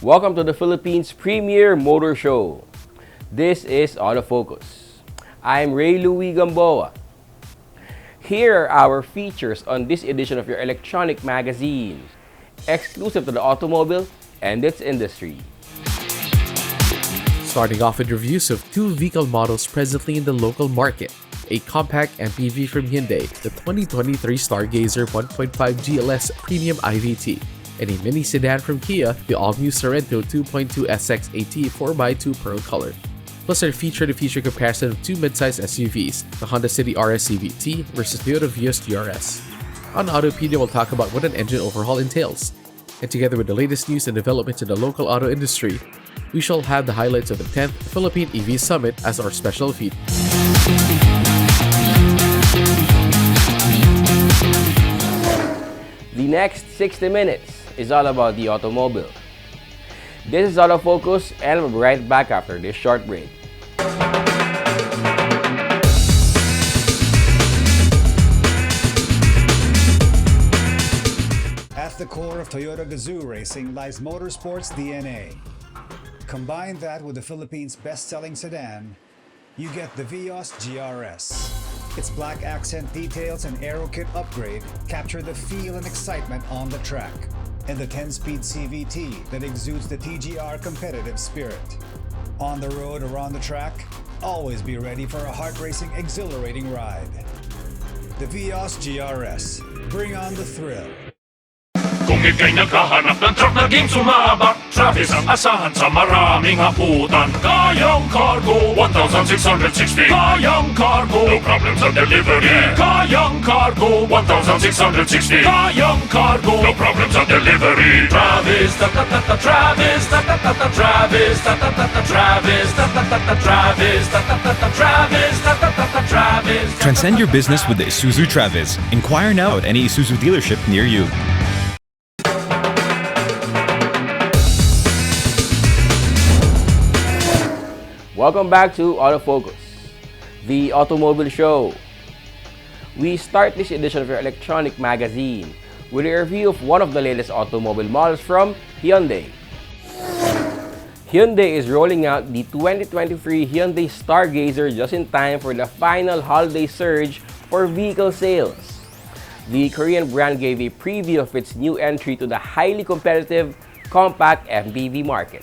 Welcome to the Philippines' premier motor show. This is Autofocus. I'm Ray Louis Gamboa. Here are our features on this edition of your electronic magazine, exclusive to the automobile and its industry. Starting off with reviews of two vehicle models presently in the local market. A compact MPV from Hyundai, the 2023 Stargazer 1.5 GLS Premium IVT, and a mini sedan from Kia, the all-new Sorento 2.2 SX AT 4x2 Pearl Color. Plus our feature-to-feature comparison of two mid-size SUVs, the Honda City RS CVT versus Toyota Vios GRS. On Autopedia, we'll talk about what an engine overhaul entails. And together with the latest news and developments in the local auto industry, we shall have the highlights of the 10th Philippine EV Summit as our special feed. The next 60 minutes is all about the automobile. This is Autofocus, and we'll be right back after this short break. At the core of Toyota Gazoo racing lies motorsports DNA. Combine that with the Philippines' best-selling sedan, you get the Vios GRS. Its black accent details and aero kit upgrade capture the feel and excitement on the track. And the 10-speed CVT that exudes the TGR competitive spirit. On the road or on the track, always be ready for a heart-racing, exhilarating ride. The Vios GRS. Bring on the thrill. Kung ika'y naghahanap ng truck na game sumabak, Travis ang asahan sa maraming haputan. Kayang cargo, 1,660. Kayang cargo, no problem sa delivery. Kayang cargo, 1,660. Kayang cargo, no problem sa delivery. Travis, ta-ta-ta-ta, Travis, ta-ta-ta-ta, Travis, ta-ta-ta-ta, Travis, ta-ta-ta-ta, Travis, ta-ta-ta-ta, Travis, ta-ta-ta-ta, Travis. Transcend your business with the Isuzu Travis. Inquire now at any Isuzu dealership near you. Welcome back to Autofocus, the automobile show. We start this edition of your electronic magazine with a review of one of the latest automobile models from Hyundai. Hyundai is rolling out the 2023 Hyundai Stargazer just in time for the final holiday surge for vehicle sales. The Korean brand gave a preview of its new entry to the highly competitive compact MPV market.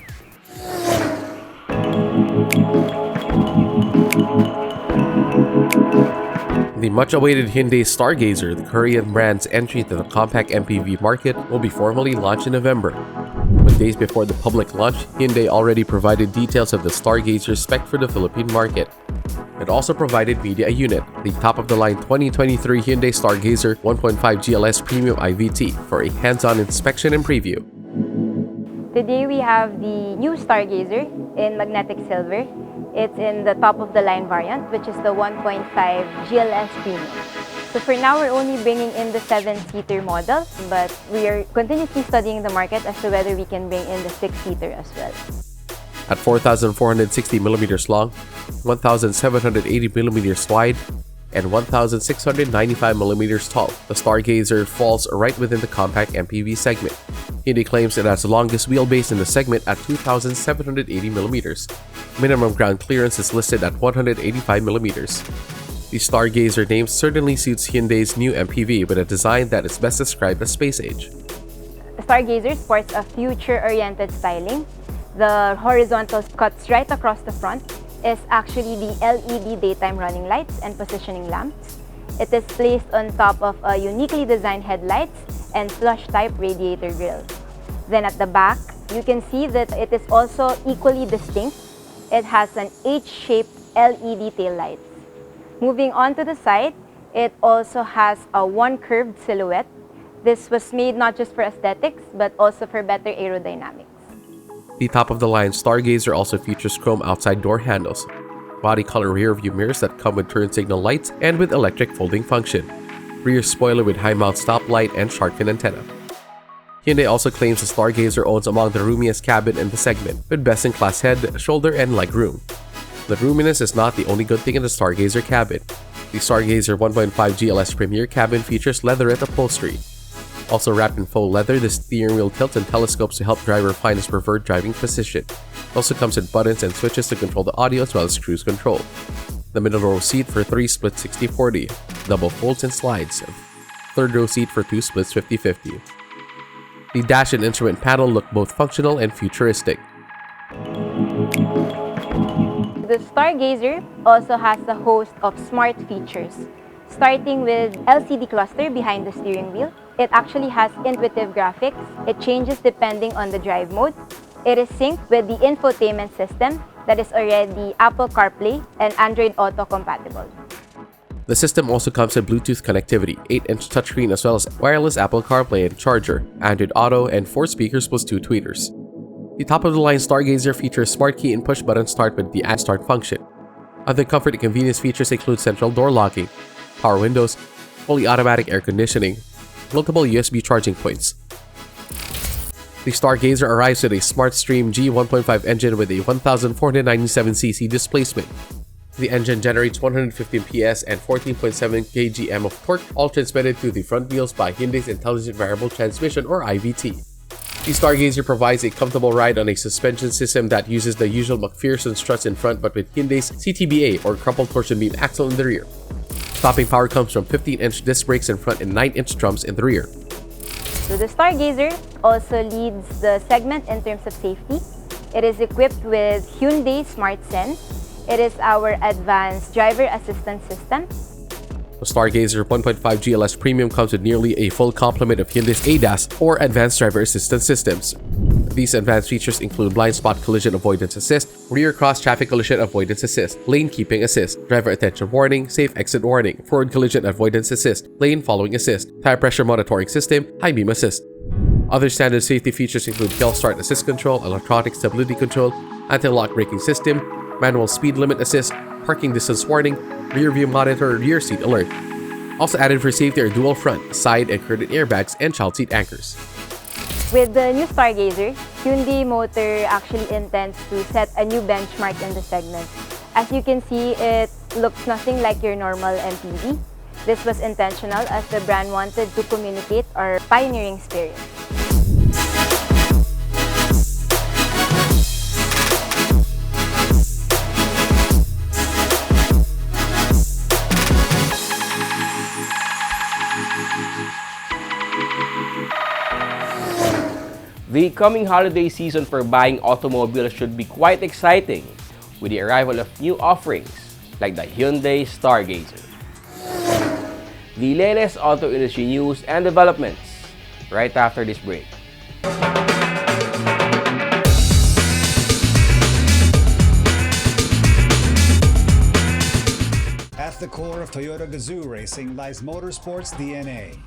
The much-awaited Hyundai Stargazer, the Korean brand's entry to the compact MPV market, will be formally launched in November. But days before the public launch, Hyundai already provided details of the Stargazer spec for the Philippine market. It also provided media unit, the top-of-the-line 2023 Hyundai Stargazer 1.5 GLS Premium IVT, for a hands-on inspection and preview. Today we have the new Stargazer in magnetic silver. It's in the top-of-the-line variant, which is the 1.5 GLS Premium. So for now, we're only bringing in the 7-seater model, but we are continuously studying the market as to whether we can bring in the 6-seater as well. At 4,460mm long, 1,780mm wide, and 1,695mm tall, the Stargazer falls right within the compact MPV segment. Hyundai claims it has the longest wheelbase in the segment at 2,780mm. Minimum ground clearance is listed at 185mm. The Stargazer name certainly suits Hyundai's new MPV with a design that is best described as space age. The Stargazer sports a future-oriented styling. The horizontal cuts right across the front is actually the LED daytime running lights and positioning lamps. It is placed on top of a uniquely designed headlights and flush-type radiator grille. Then at the back, you can see that it is also equally distinct. It has an H-shaped LED taillights. Moving on to the side, it also has a one curved silhouette. This was made not just for aesthetics, but also for better aerodynamics. The top-of-the-line Stargazer also features chrome outside door handles, body color rear view mirrors that come with turn signal lights and with electric folding function, rear spoiler with high mount stoplight and shark fin antenna. Hyundai also claims the Stargazer owns among the roomiest cabin in the segment, with best-in-class head, shoulder, and legroom. The roominess is not the only good thing in the Stargazer cabin. The Stargazer 1.5 GLS Premier cabin features leatherette upholstery. Also wrapped in faux leather, the steering wheel tilts and telescopes to help driver find his preferred driving position. It also comes with buttons and switches to control the audio as well as cruise control. The middle row seat for 3 split 60-40, double folds and slides. Third row seat for 2 splits 50-50. The dash and instrument panel look both functional and futuristic. The Stargazer also has a host of smart features, starting with LCD cluster behind the steering wheel. It actually has intuitive graphics. It changes depending on the drive mode. It is synced with the infotainment system that is already Apple CarPlay and Android Auto compatible. The system also comes with Bluetooth connectivity, 8-inch touchscreen as well as wireless Apple CarPlay and charger, Android Auto, and 4 speakers plus 2 tweeters. The top-of-the-line Stargazer features smart key and push-button start with the Add Start function. Other comfort and convenience features include central door locking, power windows, fully automatic air conditioning, multiple USB charging points. The Stargazer arrives with a SmartStream G1.5 engine with a 1,497cc displacement. The engine generates 115 PS and 14.7 kgm of torque, all transmitted through the front wheels by Hyundai's Intelligent Variable Transmission or IVT. The Stargazer provides a comfortable ride on a suspension system that uses the usual McPherson struts in front but with Hyundai's CTBA or crumpled torsion beam axle in the rear. Stopping power comes from 15-inch disc brakes in front and 9-inch drums in the rear. So the Stargazer also leads the segment in terms of safety. It is equipped with Hyundai SmartSense. It is our advanced driver assistance system. The Stargazer 1.5 GLS Premium comes with nearly a full complement of Hyundai's ADAS or Advanced Driver Assistance Systems. These advanced features include blind spot collision avoidance assist, rear cross traffic collision avoidance assist, lane keeping assist, driver attention warning, safe exit warning, forward collision avoidance assist, lane following assist, tire pressure monitoring system, high beam assist. Other standard safety features include hill start assist control, electronic stability control, anti-lock braking system, manual speed limit assist, parking distance warning, rear view monitor, rear seat alert. Also added for safety are dual front, side, and curtain airbags and child seat anchors. With the new Stargazer, Hyundai Motor actually intends to set a new benchmark in the segment. As you can see, it looks nothing like your normal MPV. This was intentional as the brand wanted to communicate our pioneering spirit. The coming holiday season for buying automobiles should be quite exciting with the arrival of new offerings like the Hyundai Stargazer. The latest auto industry news and developments right after this break. At the core of Toyota Gazoo racing lies motorsports DNA.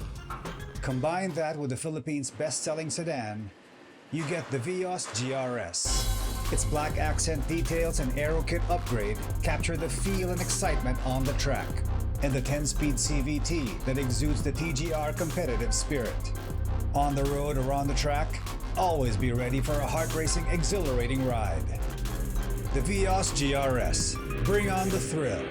Combine that with the Philippines' best-selling sedan, you get the Vios GRS. Its black accent details and aero kit upgrade capture the feel and excitement on the track, and the 10-speed CVT that exudes the TGR competitive spirit. On the road or on the track, always be ready for a heart-racing, exhilarating ride. The Vios GRS. Bring on the thrill.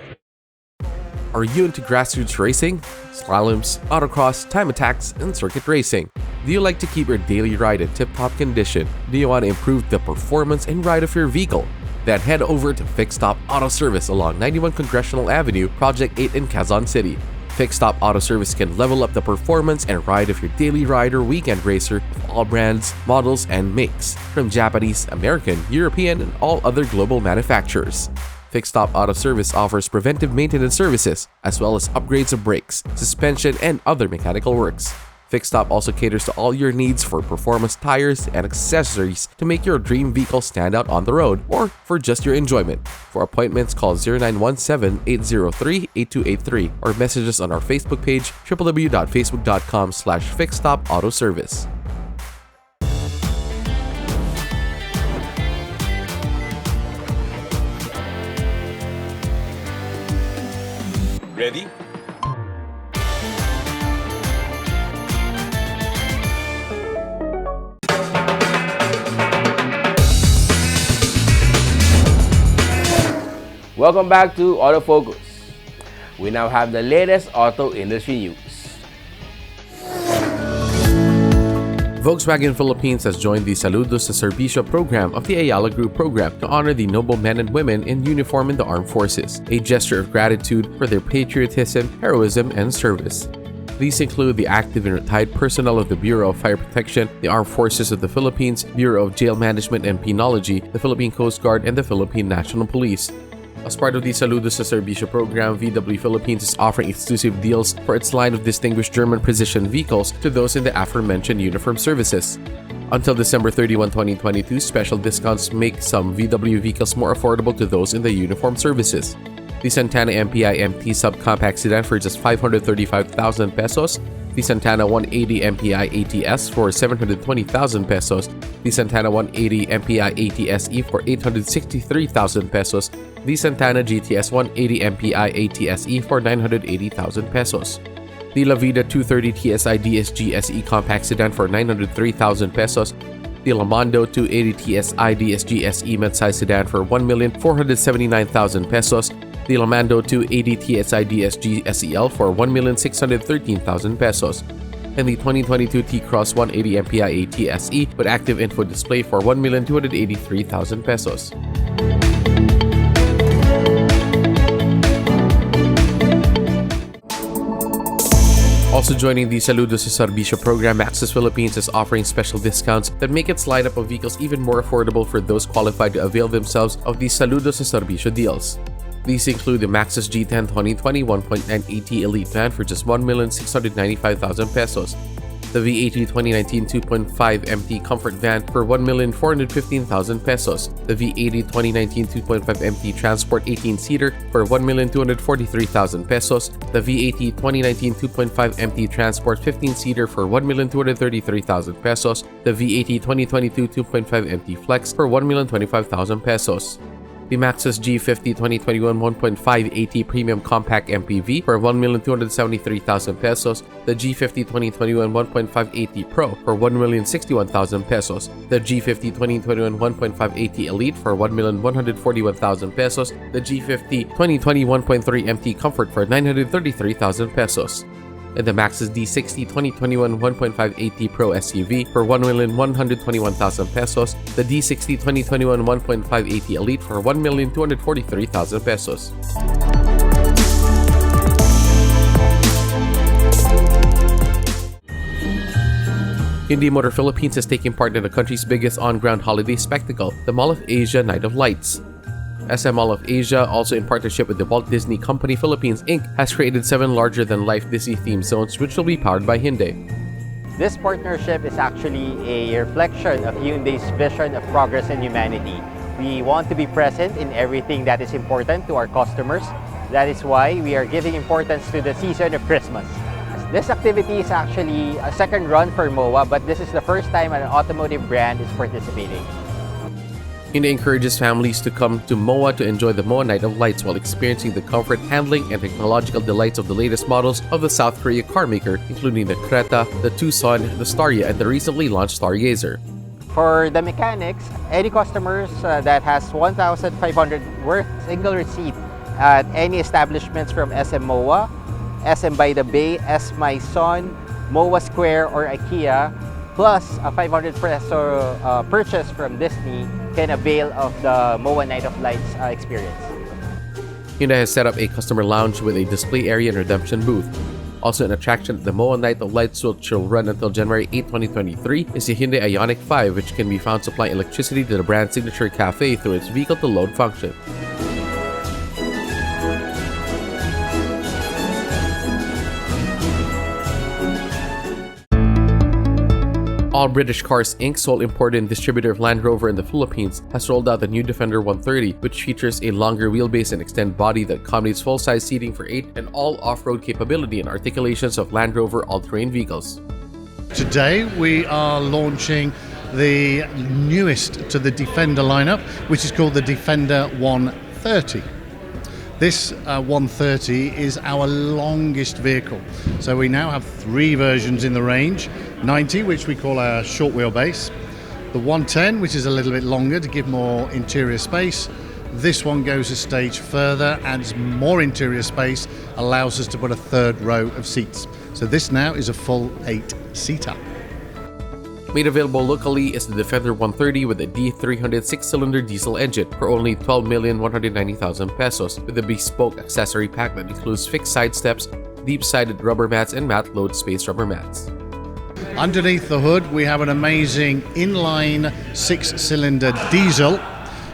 Are you into grassroots racing, slaloms, autocross, time attacks, and circuit racing? Do you like to keep your daily ride in tip-top condition? Do you want to improve the performance and ride of your vehicle? Then head over to Fixed Stop Auto Service along 91 Congressional Avenue, Project 8 in Quezon City. Fixed Stop Auto Service can level up the performance and ride of your daily ride or weekend racer of all brands, models, and makes, from Japanese, American, European, and all other global manufacturers. Fixed Stop Auto Service offers preventive maintenance services, as well as upgrades of brakes, suspension, and other mechanical works. Fixed Stop also caters to all your needs for performance tires and accessories to make your dream vehicle stand out on the road or for just your enjoyment. For appointments, call 0917-803-8283 or message us on our Facebook page, www.facebook.com/fixedstopautoservice. Ready? Welcome back to Autofocus. We now have the latest auto industry news. Volkswagen Philippines has joined the Saludos sa Serbisyo program of the Ayala Group program to honor the noble men and women in uniform in the armed forces, a gesture of gratitude for their patriotism, heroism, and service. These include the active and retired personnel of the Bureau of Fire Protection, the Armed Forces of the Philippines, Bureau of Jail Management and Penology, the Philippine Coast Guard, and the Philippine National Police. As part of the Saludos sa Serbisyo program, VW Philippines is offering exclusive deals for its line of distinguished German precision vehicles to those in the aforementioned uniform services. Until December 31, 2022, special discounts make some VW vehicles more affordable to those in the uniform services. The Santana MPI MT subcompact sedan for just 535,000 pesos, the Santana 180 MPI ATS for 720,000 pesos, the Santana 180 MPI ATS-E for 863,000 pesos, the Santana GTS 180 MPI ATS-E for 980,000 pesos. The Lavida 230 TSI DSG SE compact sedan for 903,000 pesos, the Lamando 280 TSI DSG SE mid-size sedan for 1,479,000 pesos, the Lamando 280 TSI DSG SEL for 1,613,000 pesos, and the 2022 T-Cross 180 MPI ATS-E with active info display for 1,283,000 pesos. Also joining the Saludos sa Serbisyo program, Maxus Philippines is offering special discounts that make its lineup of vehicles even more affordable for those qualified to avail themselves of the Saludos sa Serbisyo deals. These include the Maxus G10 2020 1.9 AT Elite van for just 1,695,000 pesos, the V80 2019 2.5 MT Comfort van for 1,415,000 pesos, the V80 2019 2.5 MT Transport 18-seater for 1,243,000 pesos, the V80 2019 2.5 MT Transport 15-seater for 1,233,000 pesos, the V80 2022 2.5 MT Flex for 1,025,000 pesos. The Maxus G50 2021 1.5 AT Premium Compact MPV for 1,273,000 pesos, the G50 2021 1.5 AT Pro for 1,061,000 pesos, the G50 2021 1.5 AT Elite for 1,141,000 pesos, the G50 2020 1.3 MT Comfort for 933,000 pesos, and the Maxus D60 2021 1.5 AT Pro SUV for 1,121,000 pesos, the D60 2021 1.5 AT Elite for 1,243,000 pesos. Hyundai Motor Philippines is taking part in the country's biggest on-ground holiday spectacle, the Mall of Asia Night of Lights. SM Mall of Asia, also in partnership with the Walt Disney Company Philippines Inc., has created 7 larger-than-life Disney-themed zones which will be powered by Hyundai. This partnership is actually a reflection of Hyundai's vision of progress in humanity. We want to be present in everything that is important to our customers. That is why we are giving importance to the season of Christmas. This activity is actually a second run for MOA, but this is the first time an automotive brand is participating. Hyundai encourages families to come to MOA to enjoy the MOA Night of Lights while experiencing the comfort, handling, and technological delights of the latest models of the South Korea car maker, including the Creta, the Tucson, the Staria, and the recently launched Stargazer. For the mechanics, any customers that has 1,500 worth single receipt at any establishments from SM MOA, SM by the Bay, S My Son, MOA Square, or IKEA, plus a 500 peso purchase from Disney can avail of the MOA Night of Lights experience. Hyundai has set up a customer lounge with a display area and redemption booth. Also an attraction at the MOA Night of Lights, which will run until January 8, 2023, is the Hyundai Ioniq 5, which can be found supplying electricity to the brand's signature cafe through its vehicle-to-load function. All British Cars Inc., sole importer and distributor of Land Rover in the Philippines, has rolled out the new Defender 130, which features a longer wheelbase and extended body that accommodates full-size seating for 8 and all off-road capability and articulations of Land Rover all-terrain vehicles. Today we are launching the newest to the Defender lineup, which is called the Defender 130. This 130 is our longest vehicle. So we now have 3 versions in the range. 90, which we call our short wheelbase. The 110, which is a little bit longer to give more interior space. This one goes a stage further, adds more interior space, allows us to put a 3rd row of seats. So this now is a full 8-seater. Made available locally is the Defender 130 with a D300 6-cylinder diesel engine for only 12,190,000 pesos with a bespoke accessory pack that includes fixed side steps, deep-sided rubber mats, and mat load space rubber mats. Underneath the hood, we have an amazing inline 6-cylinder diesel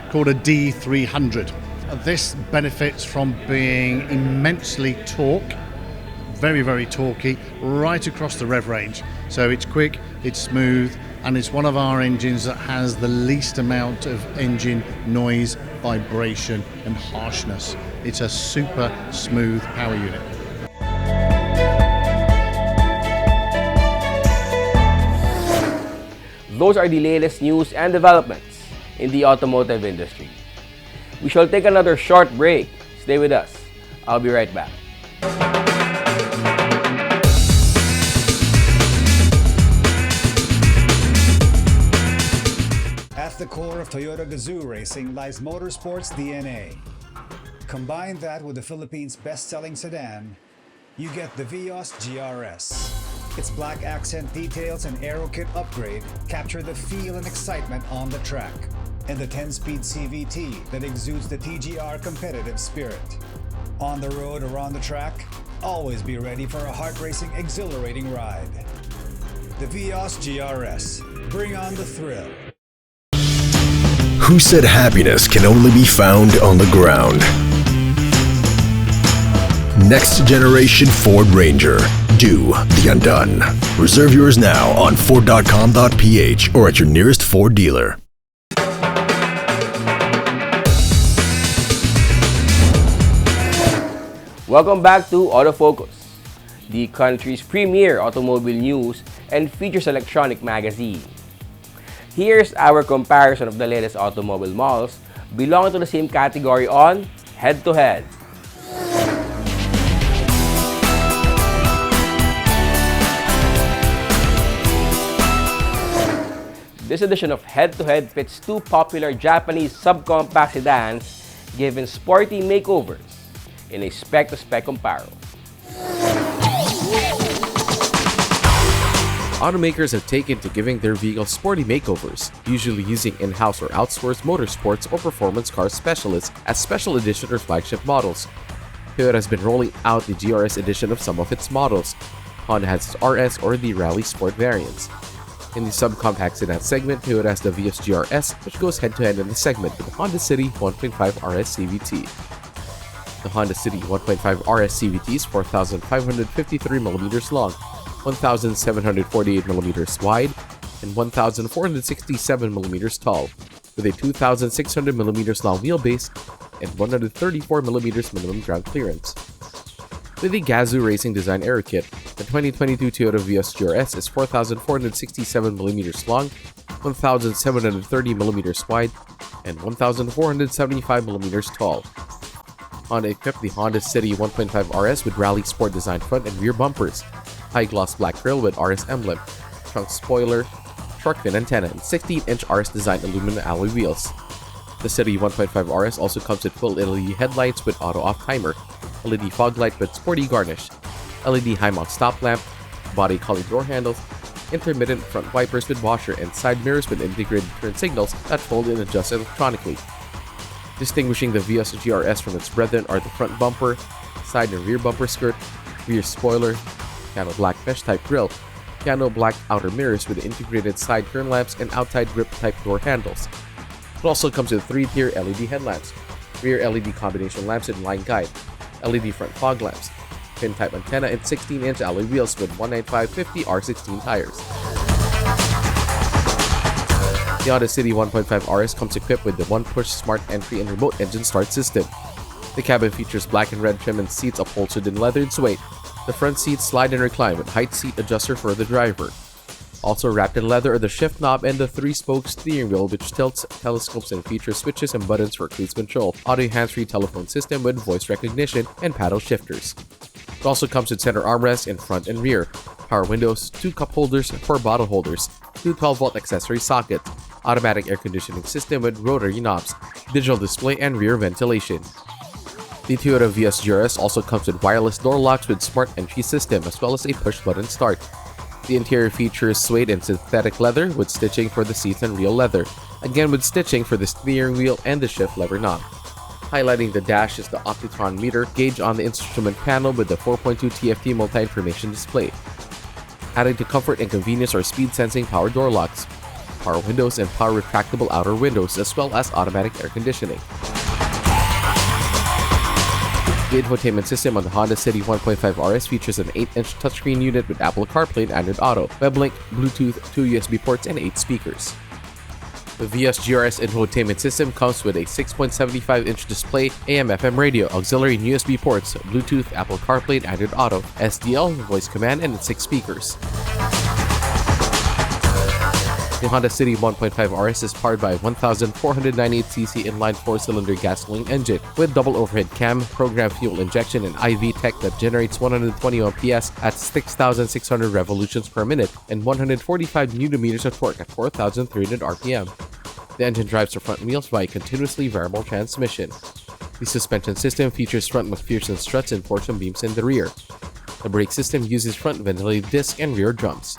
called a D300. This benefits from being immensely torque, very, very torquey, right across the rev range. So it's quick, it's smooth, and it's one of our engines that has the least amount of engine noise, vibration, and harshness. It's a super smooth power unit. Those are the latest news and developments in the automotive industry. We shall take another short break. Stay with us. I'll be right back. At the core of Toyota Gazoo racing lies motorsports DNA. Combine that with the Philippines' best-selling sedan, you get the Vios GRS. Its black accent details and aero kit upgrade capture the feel and excitement on the track, and the 10-speed CVT that exudes the TGR competitive spirit. On the road or on the track, always be ready for a heart-racing, exhilarating ride. The Vios GRS. Bring on the thrill. Who said happiness can only be found on the ground? Next generation Ford Ranger. Do the undone. Reserve yours now on Ford.com.ph or at your nearest Ford dealer. Welcome back to Autofocus, the country's premier automobile news and features electronic magazine. Here's our comparison of the latest automobile models belonging to the same category on Head to Head. This edition of Head to Head pits two popular Japanese subcompact sedans given sporty makeovers in a spec-to-spec comparison. Automakers have taken to giving their vehicles sporty makeovers, usually using in-house or outsourced motorsports or performance car specialists as special edition or flagship models. Toyota has been rolling out the GRS edition of some of its models. Honda has its RS or the Rally Sport variants. In the subcompact sedan segment, Toyota has the Vios GRS, which goes head-to-head in the segment with the Honda City 1.5 RS CVT. The Honda City 1.5 RS CVT is 4,553mm long, 1,748mm wide, and 1,467mm tall, with a 2,600mm long wheelbase and 134mm minimum ground clearance. With the Gazoo Racing Design Aero Kit, the 2022 Toyota Vios GRS is 4,467mm long, 1,730mm wide, and 1,475mm tall. Honda equipped the Honda City 1.5 RS with Rally Sport design front and rear bumpers, high-gloss black grille with RS emblem, trunk spoiler, shark fin antenna, and 16-inch RS design aluminum alloy wheels. The City 1.5 RS also comes with full LED headlights with auto-off timer, LED fog light with sporty garnish, LED high-mount stop lamp, body colored door handles, intermittent front wipers with washer, and side mirrors with integrated turn signals that fold and adjust electronically. Distinguishing the Vios GRS from its brethren are the front bumper, side and rear bumper skirt, rear spoiler, piano black mesh type grille, piano black outer mirrors with integrated side turn lamps and outside grip type door handles. It also comes with 3-tier LED headlamps, rear LED combination lamps and line guide, LED front fog lamps, pin type antenna, and 16-inch alloy wheels with 195/50 R16 tires. The Honda City 1.5 RS comes equipped with the one-push smart entry and remote engine start system. The cabin features black and red trim and seats upholstered in leathered suede. The front seats slide and recline with height seat adjuster for the driver. Also wrapped in leather are the shift knob and the 3-spoke steering wheel, which tilts, telescopes, and features switches and buttons for cruise control, audio hands-free telephone system with voice recognition, and paddle shifters. It also comes with center armrests in front and rear, power windows, 2 cup holders, 4 bottle holders, 2 12-volt accessory sockets, automatic air conditioning system with rotary knobs, digital display, and rear ventilation. The Toyota Vios GRS also comes with wireless door locks with smart entry system as well as a push-button start. The interior features suede and synthetic leather with stitching for the seats and real leather, again with stitching for the steering wheel and the shift lever knob. Highlighting the dash is the Optitron meter gauge on the instrument panel with the 4.2 TFT multi-information display. Adding to comfort and convenience are speed-sensing power door locks, power windows, and power retractable outer windows, as well as automatic air conditioning. The infotainment system on the Honda City 1.5 RS features an 8-inch touchscreen unit with Apple CarPlay and Android Auto, WebLink, Bluetooth, 2 USB ports, and 8 speakers. The Vios GRS infotainment system comes with a 6.75-inch display, AM/FM radio, auxiliary and USB ports, Bluetooth, Apple CarPlay, and Android Auto, SDL, voice command, and 6 speakers. The Honda City 1.5 RS is powered by a 1,498cc inline 4-cylinder gasoline engine with double overhead cam, programmed fuel injection, and IV tech that generates 121 PS at 6,600 revolutions per minute and 145 Nm of torque at 4,300 RPM. The engine drives the front wheels by a continuously variable transmission. The suspension system features front McPherson struts and torsion beams in the rear. The brake system uses front ventilated disc and rear drums.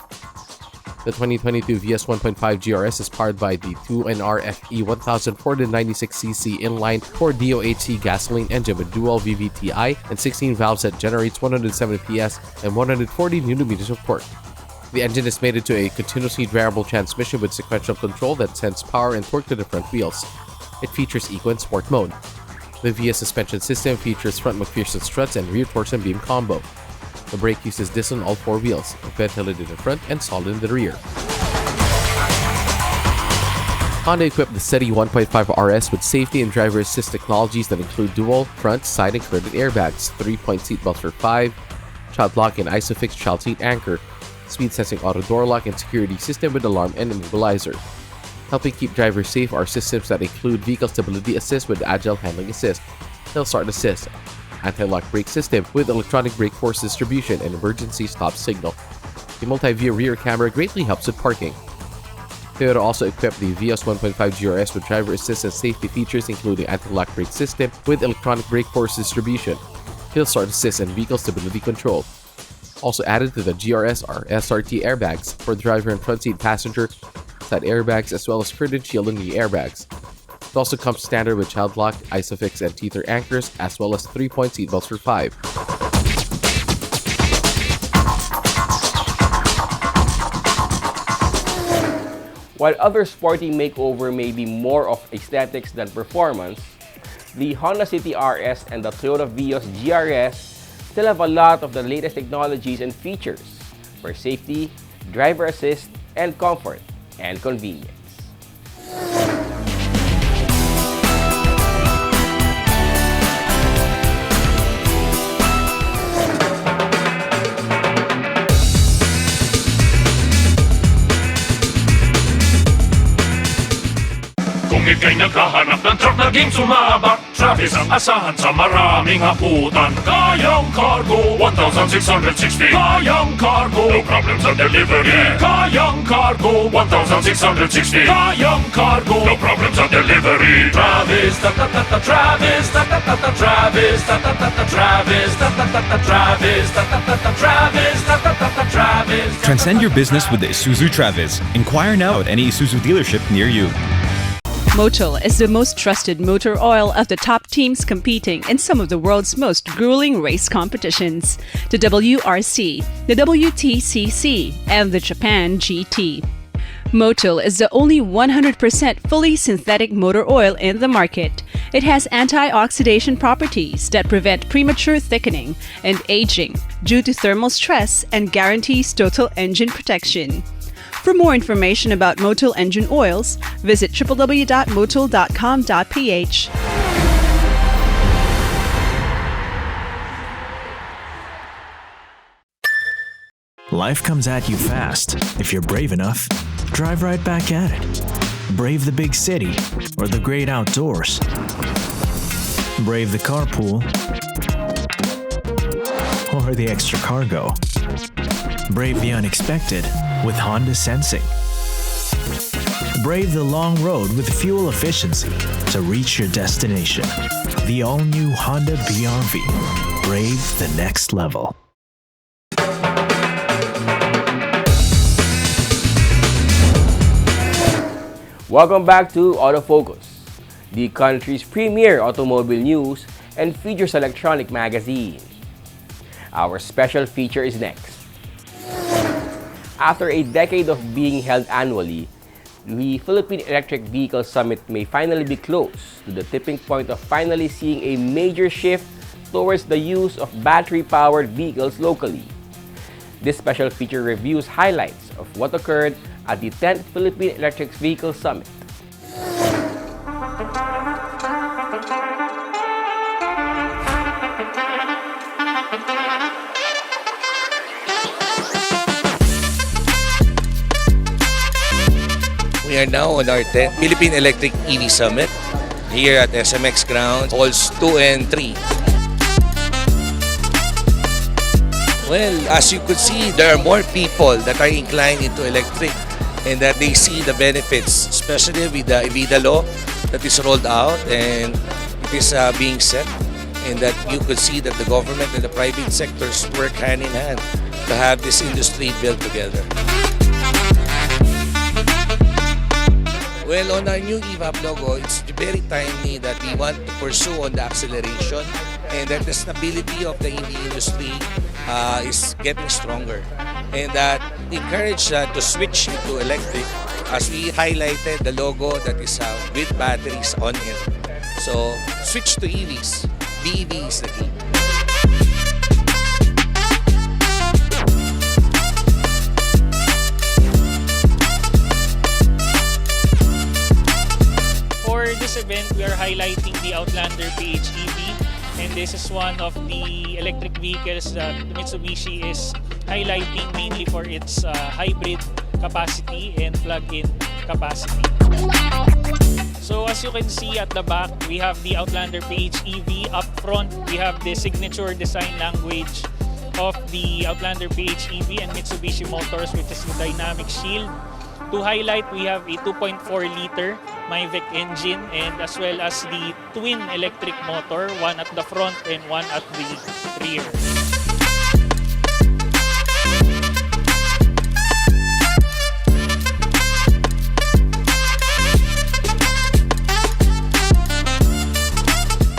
The 2022 Vios 1.5 GRS is powered by the 2NR FE 1496cc inline 4DOHC gasoline engine with dual VVTi and 16 valves that generates 170 PS and 140 Nm of torque. The engine is mated to a continuously variable transmission with sequential control that sends power and torque to the front wheels. It features Eco and Sport mode. The Vios suspension system features front McPherson struts and rear torsion beam combo. The brake uses disc on all 4 wheels, ventilated in the front and solid in the rear. Honda equipped the City 1.5 RS with safety and driver assist technologies that include dual, front, side, and curtain airbags, 3-point seatbelts for 5, child lock and ISOFIX child seat anchor, speed sensing auto door lock, and security system with alarm and immobilizer. Helping keep drivers safe are systems that include vehicle stability assist with agile handling assist, hill start assist, anti-lock brake system with electronic brake force distribution and emergency stop signal. The multi-view rear camera greatly helps with parking. Toyota also equipped the Vios 1.5 GRS with driver assist and safety features including anti-lock brake system with electronic brake force distribution, hill start assist, and vehicle stability control. Also added to the GRS are SRT airbags for driver and front seat passenger, side airbags, as well as curtain shield and knee airbags. It also comes standard with child lock, ISOFIX, and tether anchors, as well as 3-point seatbelts for 5. While other sporty makeover may be more of aesthetics than performance, the Honda City RS and the Toyota Vios GRS still have a lot of the latest technologies and features for safety, driver assist, and comfort and convenience. Kung ika'y naghahanap ng truck na game sumabak, Travis ang asahan sa maraming haputan. Kayang Cargo 1660. Kayang Cargo, no problem sa delivery. Kayang Cargo 1660. Kayang Cargo, no problem sa delivery. Travis, ta-ta-ta-ta, Travis, ta-ta-ta-ta, Travis, ta-ta-ta-ta, Travis, ta-ta-ta-ta, Travis, ta-ta-ta-ta, Travis, ta-ta-ta-ta, Travis. Transcend your business with the Isuzu Travis. Inquire now at any Isuzu dealership near you. Motul is the most trusted motor oil of the top teams competing in some of the world's most grueling race competitions: the WRC, the WTCC, and the Japan GT. Motul is the only 100% fully synthetic motor oil in the market. It has antioxidant properties that prevent premature thickening and aging due to thermal stress and guarantees total engine protection. For more information about Motul engine oils, visit www.motul.com.ph. Life comes at you fast. If you're brave enough, drive right back at it. Brave the big city or the great outdoors. Brave the carpool or the extra cargo. Brave the unexpected with Honda Sensing. Brave the long road with fuel efficiency to reach your destination. The all-new Honda BRV. Brave the next level. Welcome back to Autofocus, the country's premier automobile news and features electronic magazine. Our special feature is next. After a decade of being held annually, the Philippine Electric Vehicle Summit may finally be close to the tipping point of finally seeing a major shift towards the use of battery-powered vehicles locally. This special feature reviews highlights of what occurred at the 10th Philippine Electric Vehicle Summit. We are now on our 10th Philippine Electric EV Summit here at SMX Ground, halls 2 and 3. Well, as you could see, there are more people that are inclined into electric and that they see the benefits, especially with the EVIDA law that is rolled out and it is being set, and that you could see that the government and the private sectors work hand in hand to have this industry built together. Well, on our new EVAP logo, it's very timely that we want to pursue on the acceleration and that the stability of the EV industry is getting stronger, and that encourage to switch into electric, as we highlighted the logo that is with batteries on it. So switch to EVs. BEV is the key. For this event, we are highlighting the Outlander PHEV, and this is one of the electric vehicles that Mitsubishi is highlighting mainly for its hybrid capacity and plug-in capacity. So as you can see at the back, we have the Outlander PHEV. Up front, we have the signature design language of the Outlander PHEV and Mitsubishi Motors, which is the Dynamic Shield. To highlight, we have a 2.4-liter Myvec engine and as well as the twin electric motor, one at the front and one at the rear.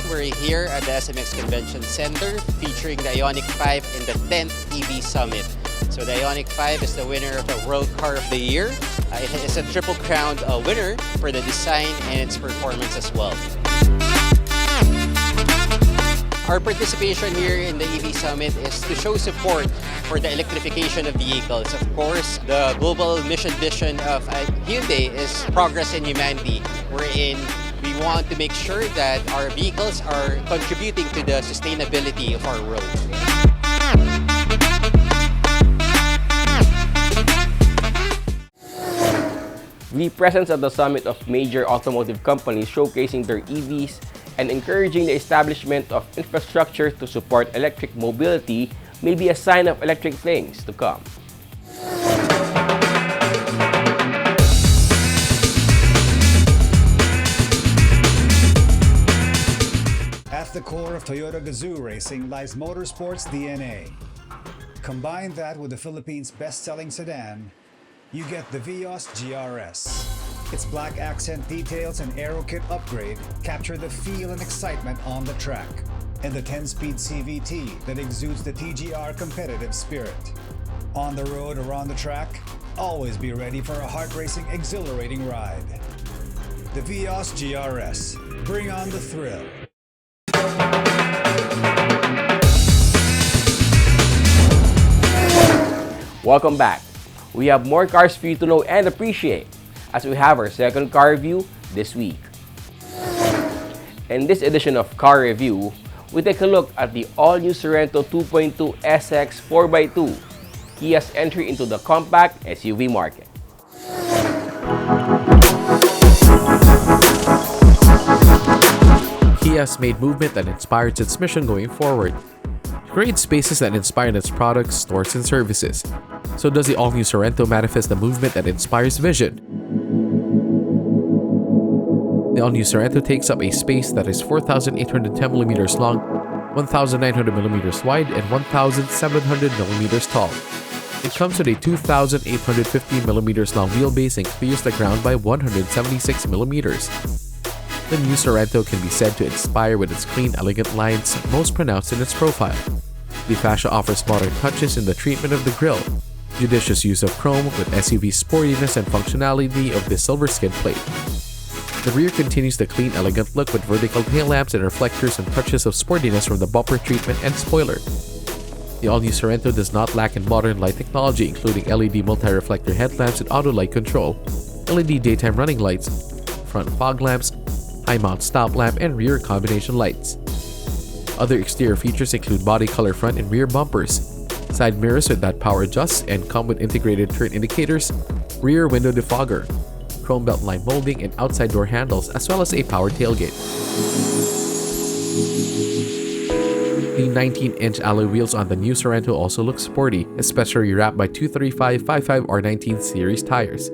We're here at the SMX Convention Center featuring the Ioniq 5 in the 10th EV Summit. So the Ioniq 5 is the winner of the World Car of the Year. It is a triple crowned winner for the design and its performance as well. Our participation here in the EV Summit is to show support for the electrification of vehicles. Of course, the global mission vision of Hyundai is progress in humanity, wherein we want to make sure that our vehicles are contributing to the sustainability of our world. The presence at the summit of major automotive companies showcasing their EVs and encouraging the establishment of infrastructure to support electric mobility may be a sign of electric things to come. At the core of Toyota Gazoo racing lies motorsports DNA. Combine that with the Philippines' best-selling sedan, you get the Vios GRS. Its black accent details and aero kit upgrade capture the feel and excitement on the track, and the 10-speed CVT that exudes the TGR competitive spirit. On the road or on the track, always be ready for a heart-racing, exhilarating ride. The Vios GRS. Bring on the thrill. Welcome back. We have more cars for you to know and appreciate as we have our second car review this week. In this edition of Car Review, we take a look at the all-new Sorento 2.2 SX 4x2, Kia's entry into the compact SUV market. Kia has made movement that inspires its mission going forward. Create spaces that inspire its products, stores, and services. So does the all-new Sorento manifest the movement that inspires vision? The all-new Sorento takes up a space that is 4,810mm long, 1,900mm wide, and 1,700mm tall. It comes with a 2,850mm long wheelbase and clears the ground by 176mm. The new Sorento can be said to inspire with its clean, elegant lines, most pronounced in its profile. The fascia offers modern touches in the treatment of the grille, judicious use of chrome with SUV sportiness and functionality of the silver skin plate. The rear continues the clean, elegant look with vertical tail lamps and reflectors and touches of sportiness from the bumper treatment and spoiler. The all-new Sorento does not lack in modern light technology, including LED multi-reflector headlamps with auto light control, LED daytime running lights, front fog lamps, high-mount stop lamp, and rear combination lights. Other exterior features include body color front and rear bumpers, side mirrors with that power adjusts and come with integrated turn indicators, rear window defogger, chrome belt line molding, and outside door handles, as well as a power tailgate. The 19-inch alloy wheels on the new Sorento also look sporty, especially wrapped by 235/55 R19 series tires.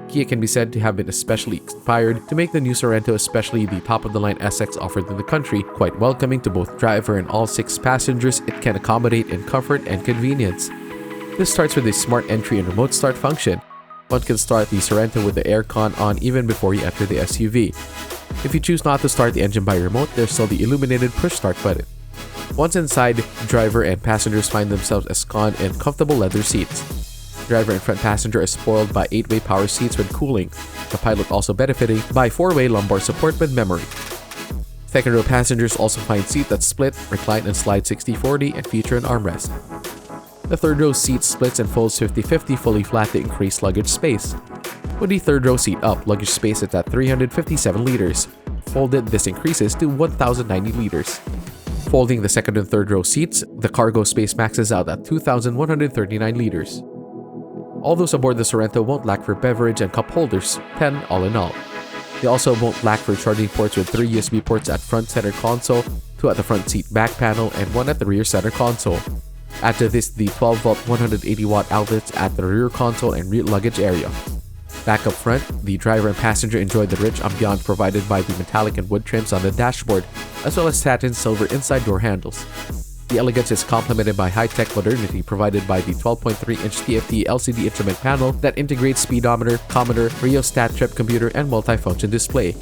Kia can be said to have been especially inspired to make the new Sorento, especially the top-of-the-line SX offered in the country, quite welcoming to both driver and all 6 passengers it can accommodate in comfort and convenience. This starts with a smart entry and remote start function. One can start the Sorento with the aircon on even before you enter the SUV. If you choose not to start the engine by remote, there's still the illuminated push start button. Once inside, driver and passengers find themselves ensconced in comfortable leather seats. Driver and front passenger are spoiled by 8-way power seats with cooling, the pilot also benefiting by 4-way lumbar support with memory. Second row passengers also find seats that split, recline and slide 60/40 and feature an armrest. The third row seat splits and folds 50/50 fully flat to increase luggage space. With the third row seat up, luggage space is at 357 liters. Folded, this increases to 1,090 liters. Folding the second and third row seats, the cargo space maxes out at 2,139 liters. All those aboard the Sorento won't lack for beverage and cup holders, 10 all in all. They also won't lack for charging ports with 3 USB ports at front center console, 2 at the front seat back panel, and 1 at the rear center console. Add to this the 12-volt 180-watt outlets at the rear console and rear luggage area. Back up front, the driver and passenger enjoy the rich ambiance provided by the metallic and wood trims on the dashboard, as well as satin silver inside door handles. The elegance is complemented by high-tech modernity provided by the 12.3-inch TFT LCD instrument panel that integrates speedometer, tachometer, rheostat, trip computer, and multifunction display.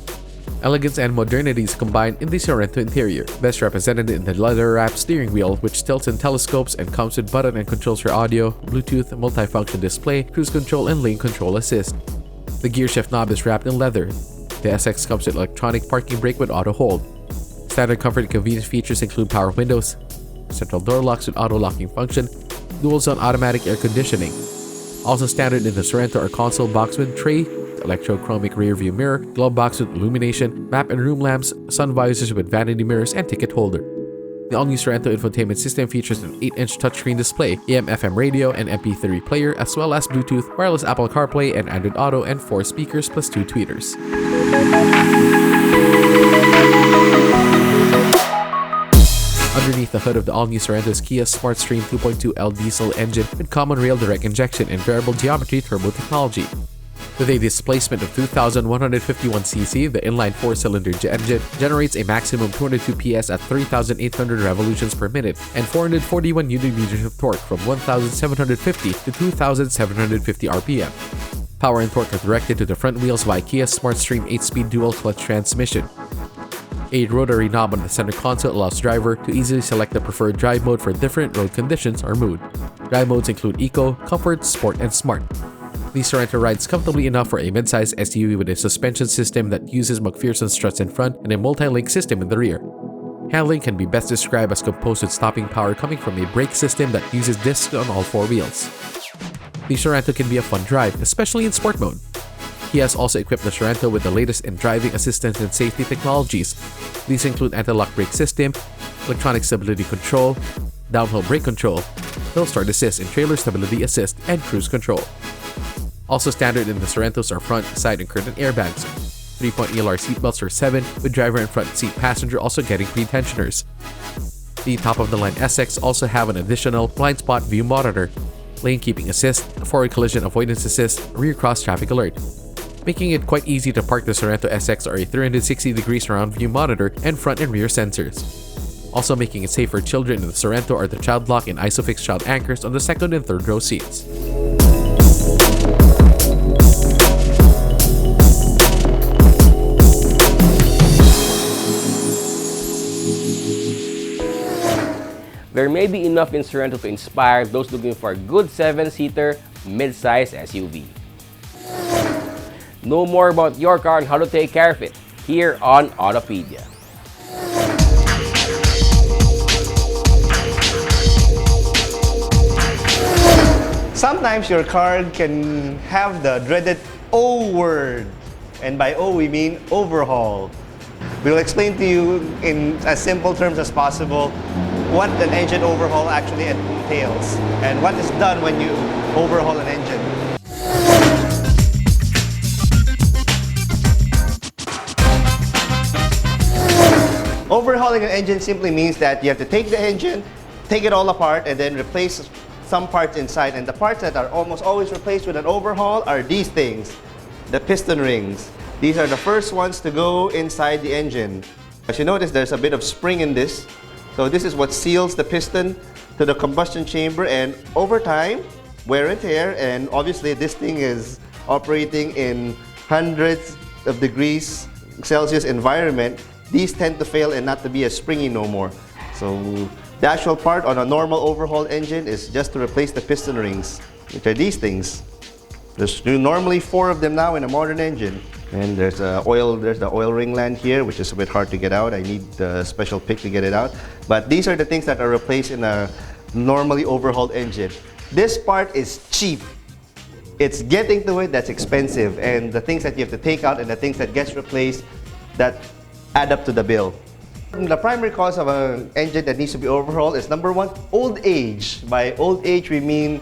Elegance and modernity is combined in the Sorento interior, best represented in the leather-wrapped steering wheel, which tilts and telescopes and comes with button and controls for audio, Bluetooth, multifunction display, cruise control, and lane control assist. The gear shift knob is wrapped in leather. The SX comes with electronic parking brake with auto hold. Standard comfort and convenience features include power windows, central door locks with auto locking function, dual zone automatic air conditioning. Also standard in the Sorento are console box with tray, electrochromic rear view mirror, glove box with illumination, map and room lamps, sun visors with vanity mirrors, and ticket holder. The all-new Sorento infotainment system features an 8-inch touchscreen display, AM/FM radio, and MP3 player, as well as Bluetooth, wireless Apple CarPlay, and Android Auto, and 4 speakers plus 2 tweeters. Underneath the hood of the all-new Sorento is Kia's SmartStream 2.2L diesel engine with common rail direct injection and variable geometry turbo technology. With a displacement of 2,151cc, the inline 4-cylinder engine generates a maximum 202 PS at 3,800 revolutions per minute and 441 Nm of torque from 1,750 to 2,750 RPM. Power and torque are directed to the front wheels via Kia's SmartStream 8-speed dual-clutch transmission. A rotary knob on the center console allows driver to easily select the preferred drive mode for different road conditions or mood. Drive modes include Eco, Comfort, Sport, and Smart. The Sorento rides comfortably enough for a mid-size SUV with a suspension system that uses McPherson struts in front and a multi-link system in the rear. Handling can be best described as composed with stopping power coming from a brake system that uses discs on all 4 wheels. The Sorento can be a fun drive, especially in sport mode. Kia has also equipped the Sorento with the latest in driving assistance and safety technologies. These include anti-lock brake system, electronic stability control, downhill brake control, hill start assist and trailer stability assist, and cruise control. Also standard in the Sorrentos are front, side, and curtain airbags. 3-point ELR seatbelts are 7, with driver and front seat passenger also getting pre-tensioners. The top-of-the-line SX also have an additional blind spot view monitor, lane keeping assist, forward collision avoidance assist, rear cross traffic alert. Making it quite easy to park the Sorento SX are a 360-degree surround view monitor and front and rear sensors. also making it safe for children in the Sorrento or the child block and ISOFIX child anchors on the second and third row seats. There may be enough in Sorrento to inspire those looking for a good 7-seater mid-size SUV. Know more about your car and how to take care of it here on Autopedia. Sometimes your car can have the dreaded O word, and by O we mean overhaul. We'll explain to you in as simple terms as possible what an engine overhaul actually entails and what is done when you overhaul an engine. Overhauling an engine simply means that you have to take the engine, take it all apart, and then replace some parts inside. And the parts that are almost always replaced with an overhaul are these things, the piston rings. These are the first ones to go inside the engine. As you notice, there's a bit of spring in this. So this is what seals the piston to the combustion chamber, and over time, wear and tear, and obviously this thing is operating in hundreds of degrees Celsius environment. These tend to fail and not to be as springy no more. So the actual part on a normal overhaul engine is just to replace the piston rings, which are these things. There's normally 4 of them now in a modern engine. And there's the oil ring land here, which is a bit hard to get out. I need a special pick to get it out. But these are the things that are replaced in a normally overhauled engine. This part is cheap. It's getting to it that's expensive, and the things that you have to take out and the things that gets replaced that add up to the bill. The primary cause of an engine that needs to be overhauled is number 1, old age. By old age, we mean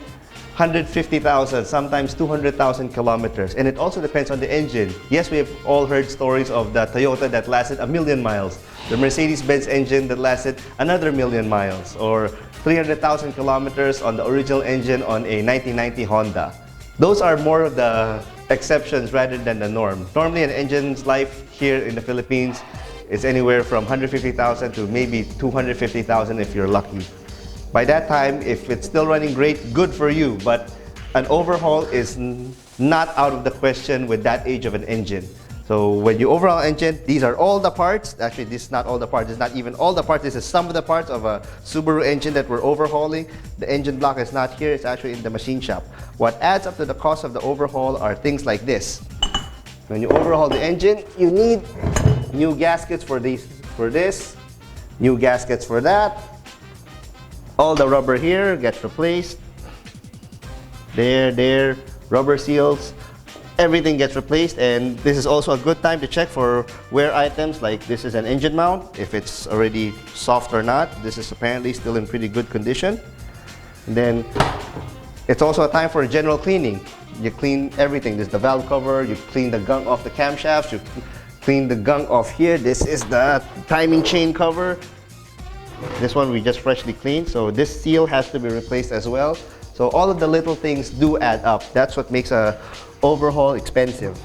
150,000, sometimes 200,000 kilometers. And it also depends on the engine. Yes, we have all heard stories of the Toyota that lasted 1,000,000 miles, the Mercedes-Benz engine that lasted another 1,000,000 miles, or 300,000 kilometers on the original engine on a 1990 Honda. Those are more of the exceptions rather than the norm. Normally, an engine's life here in the Philippines is anywhere from 150,000 to maybe 250,000 if you're lucky. By that time, if it's still running great, good for you, but an overhaul is not out of the question with that age of an engine. So when you overhaul an engine, these are all the parts. Actually, this is not all the parts. It's not even all the parts. This is some of the parts of a Subaru engine that we're overhauling. The engine block is not here. It's actually in the machine shop. What adds up to the cost of the overhaul are things like this. When you overhaul the engine, you need new gaskets for this, new gaskets for that. All the rubber here gets replaced. There, rubber seals. Everything gets replaced, and this is also a good time to check for wear items like this is an engine mount, if it's already soft or not. This is apparently still in pretty good condition. And then it's also a time for general cleaning. You clean everything. This is the valve cover, you clean the gunk off the camshafts, you clean the gunk off here. This is the timing chain cover. This one we just freshly cleaned, so this seal has to be replaced as well. So all of the little things do add up. That's what makes a overhaul expensive.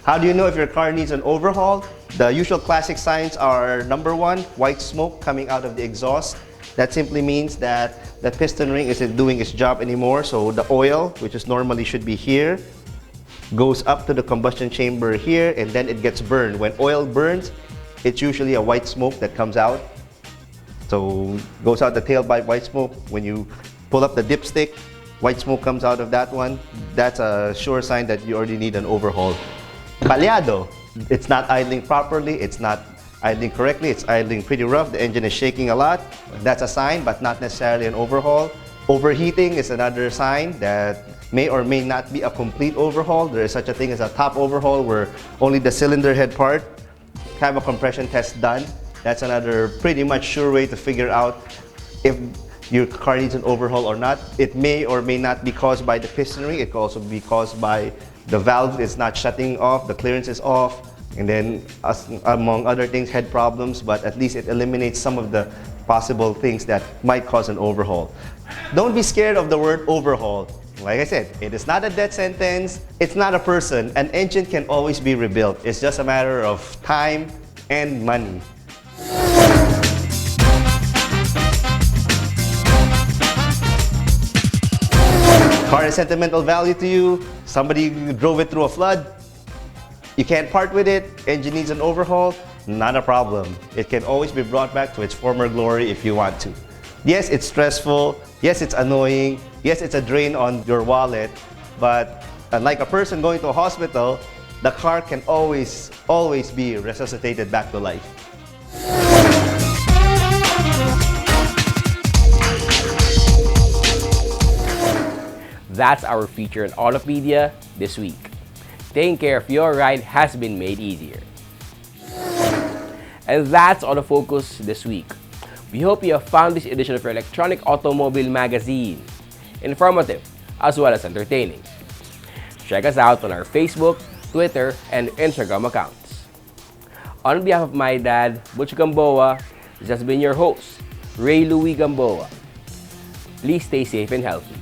How do you know if your car needs an overhaul? The usual classic signs are number 1, white smoke coming out of the exhaust. That simply means that the piston ring isn't doing its job anymore. So the oil, which is normally should be here, goes up to the combustion chamber here, and then it gets burned. When oil burns, it's usually a white smoke that comes out. So goes out the tailpipe, white smoke. When you pull up the dipstick, white smoke comes out of that one. That's a sure sign that you already need an overhaul. Baleado, it's not idling properly, it's not idling correctly, it's idling pretty rough, the engine is shaking a lot. That's a sign, but not necessarily an overhaul. Overheating is another sign that may or may not be a complete overhaul. There is such a thing as a top overhaul where only the cylinder head part have a compression test done. That's another pretty much sure way to figure out if your car needs an overhaul or not. It may or may not be caused by the piston ring. It could also be caused by the valve is not shutting off, the clearance is off, and then among other things, head problems, but at least it eliminates some of the possible things that might cause an overhaul. Don't be scared of the word overhaul. Like I said, it is not a death sentence. It's not a person. An engine can always be rebuilt. It's just a matter of time and money. Car has sentimental value to you. Somebody drove it through a flood. You can't part with it. Engine needs an overhaul. Not a problem. It can always be brought back to its former glory if you want to. Yes, it's stressful. Yes, it's annoying. Yes, it's a drain on your wallet. But unlike a person going to a hospital, the car can always be resuscitated back to life. That's our feature on Autopedia this week. Taking care of your ride has been made easier. And that's Autofocus this week. We hope you have found this edition of your electronic automobile magazine informative as well as entertaining. Check us out on our Facebook, Twitter, and Instagram accounts. On behalf of my dad, Butch Gamboa, this has been your host, Ray Louie Gamboa. Please stay safe and healthy.